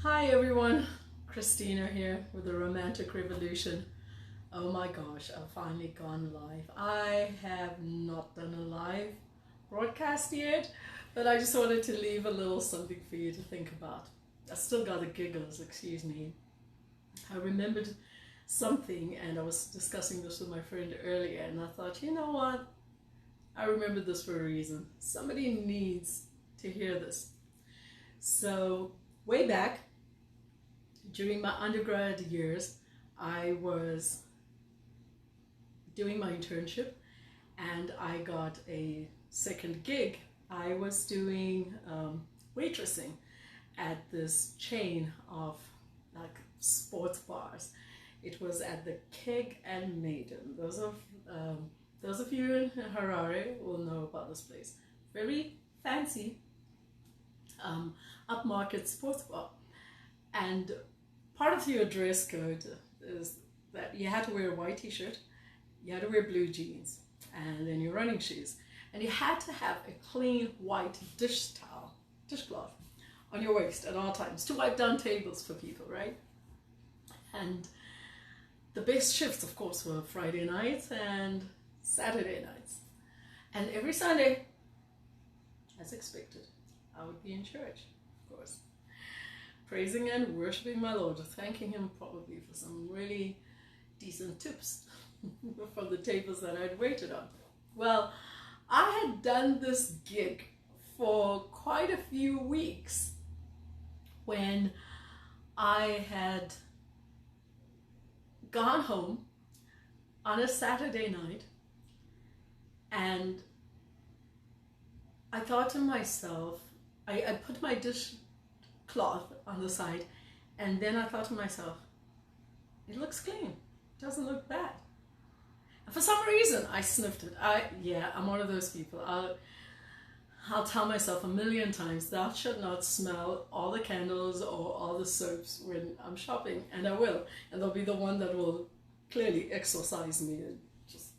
Hi everyone, Christina here with the Romantic Revolution. Oh my gosh, I've finally gone live. I have not done a live broadcast yet, but I just wanted to leave a little something for you to think about. I still got the giggles, excuse me. I remembered something and I was discussing this with my friend earlier and I thought, you know what? I remember this for a reason. Somebody needs to hear this. So way back, during my undergrad years, I was doing my internship and I got a second gig. I was doing waitressing at this chain of like sports bars. It was at the Keg and Maiden. Those of you in Harare will know about this place. Very fancy, upmarket sports bar. And part of your dress code is that you had to wear a white t-shirt, you had to wear blue jeans, and then your running shoes. And you had to have a clean white dishcloth on your waist at all times to wipe down tables for people, right? And the best shifts, of course, were Friday nights and Saturday nights. And every Sunday, as expected, I would be in church, of course, praising and worshiping my Lord, thanking him probably for some really decent tips from the tables that I'd waited on. Well, I had done this gig for quite a few weeks when I had gone home on a Saturday night and I thought to myself, I put my dishcloth on the side and then I thought to myself, it looks clean, it doesn't look bad. And for some reason I sniffed it. I'm one of those people. I'll tell myself a million times, thou shalt not smell all the candles or all the soaps when I'm shopping, and I will. And there'll be the one that will clearly exorcise me and just,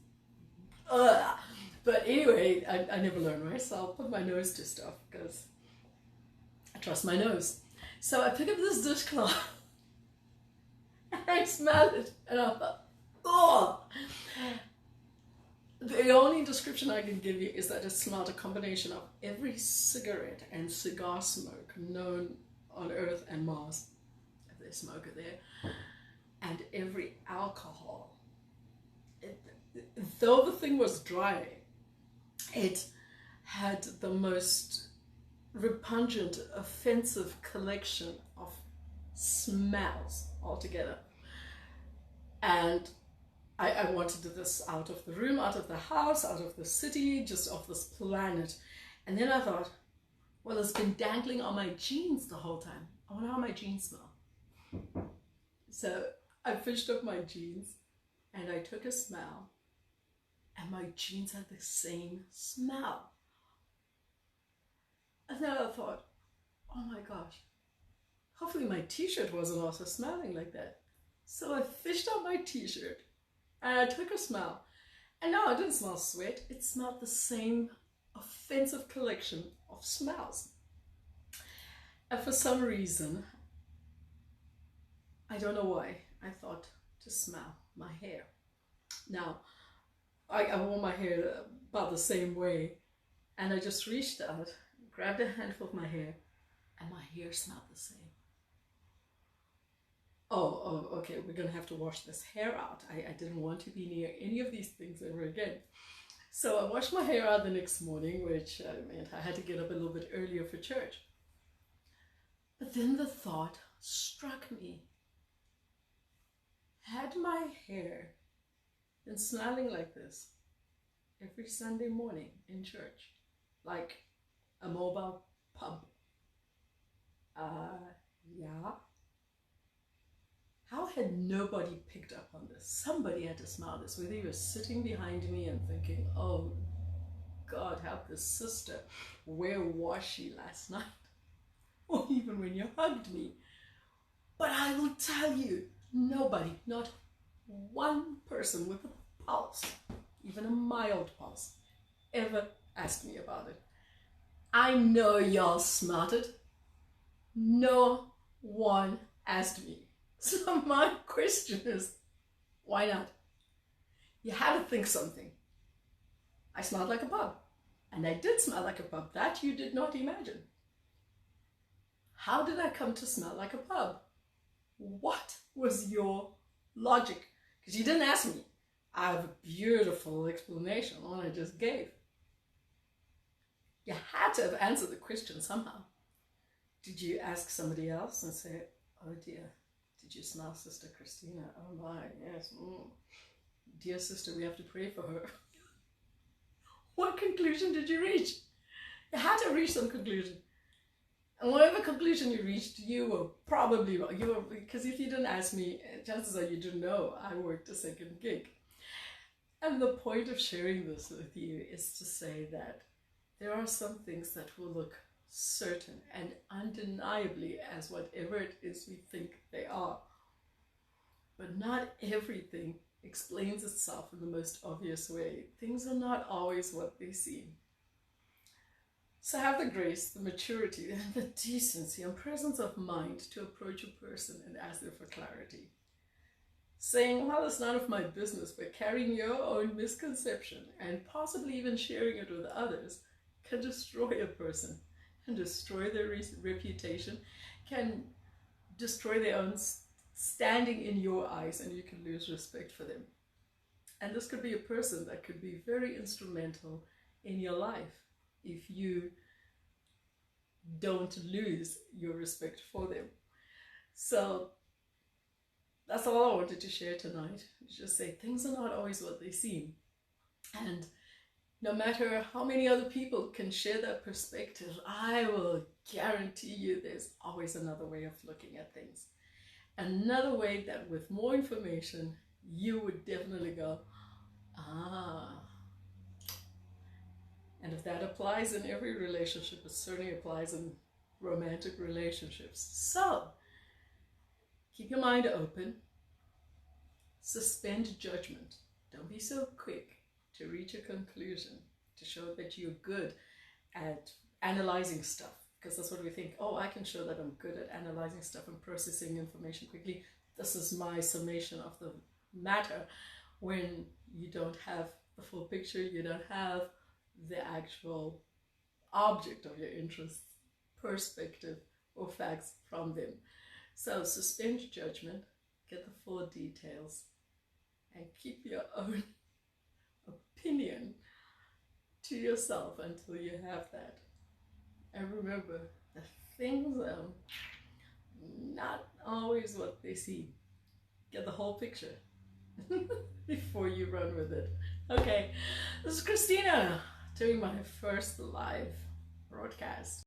ugh. But anyway, I never learn, right? So I'll put my nose to stuff because I trust my nose. So I pick up this dishcloth and I smell it and I thought, oh! The only description I can give you is that it smelled a combination of every cigarette and cigar smoke known on Earth and Mars, if there's smoker there, and every alcohol. Though the thing was dry, it had the most repugnant, offensive collection of smells altogether. And I wanted this out of the room, out of the house, out of the city, just off this planet. And then I thought, well, it's been dangling on my jeans the whole time. I wonder how my jeans smell. So I fished up my jeans and I took a smell and my jeans had the same smell. And then I thought, oh my gosh, hopefully my t-shirt wasn't also smelling like that. So I fished out my t-shirt and I took a smell. And no, it didn't smell sweat. It smelled the same offensive collection of smells. And for some reason, I don't know why, I thought to smell my hair. Now, I wore my hair about the same way. And I just reached out, grabbed a handful of my hair, and my hair smelled the same. Oh, okay, we're gonna have to wash this hair out. I didn't want to be near any of these things ever again. So I washed my hair out the next morning, which meant I had to get up a little bit earlier for church. But then the thought struck me. Had my hair been smelling like this every Sunday morning in church, like a mobile pump? Yeah. How had nobody picked up on this? Somebody had to smell this, whether you were sitting behind me and thinking, oh, God, help this sister. Where was she last night? Or even when you hugged me. But I will tell you, nobody, not one person with a pulse, even a mild pulse, ever asked me about it. I know y'all smelled it. No one asked me. So my question is, why not? You had to think something. I smelled like a pub. And I did smell like a pub. That you did not imagine. How did I come to smell like a pub? What was your logic? Because you didn't ask me. I have a beautiful explanation, one I just gave. You had to have answered the question somehow. Did you ask somebody else and say, oh dear, did you smell Sister Christina? Oh my, yes. Dear sister, we have to pray for her. What conclusion did you reach? You had to reach some conclusion. And whatever conclusion you reached, you were probably wrong. Because if you didn't ask me, chances are you didn't know I worked a second gig. And the point of sharing this with you is to say that there are some things that will look certain and undeniably as whatever it is we think they are. But not everything explains itself in the most obvious way. Things are not always what they seem. So have the grace, the maturity, and the decency and presence of mind to approach a person and ask them for clarity. Saying, well, it's none of my business, but carrying your own misconception and possibly even sharing it with others can destroy a person, can destroy their reputation, can destroy their own standing in your eyes, and you can lose respect for them. And this could be a person that could be very instrumental in your life if you don't lose your respect for them. So that's all I wanted to share tonight. Just say things are not always what they seem. And no matter how many other people can share that perspective, I will guarantee you there's always another way of looking at things. Another way that with more information, you would definitely go, ah. And if that applies in every relationship, it certainly applies in romantic relationships. So, keep your mind open. Suspend judgment. Don't be so quick to reach a conclusion, to show that you're good at analyzing stuff. Because that's what we think. Oh, I can show that I'm good at analyzing stuff and processing information quickly. This is my summation of the matter. When you don't have the full picture, you don't have the actual object of your interest, perspective, or facts from them. So suspend judgment, get the full details, and keep your own opinion to yourself until you have that. And remember, the things are not always what they seem. Get the whole picture before you run with it. Okay, this is Christina doing my first live broadcast.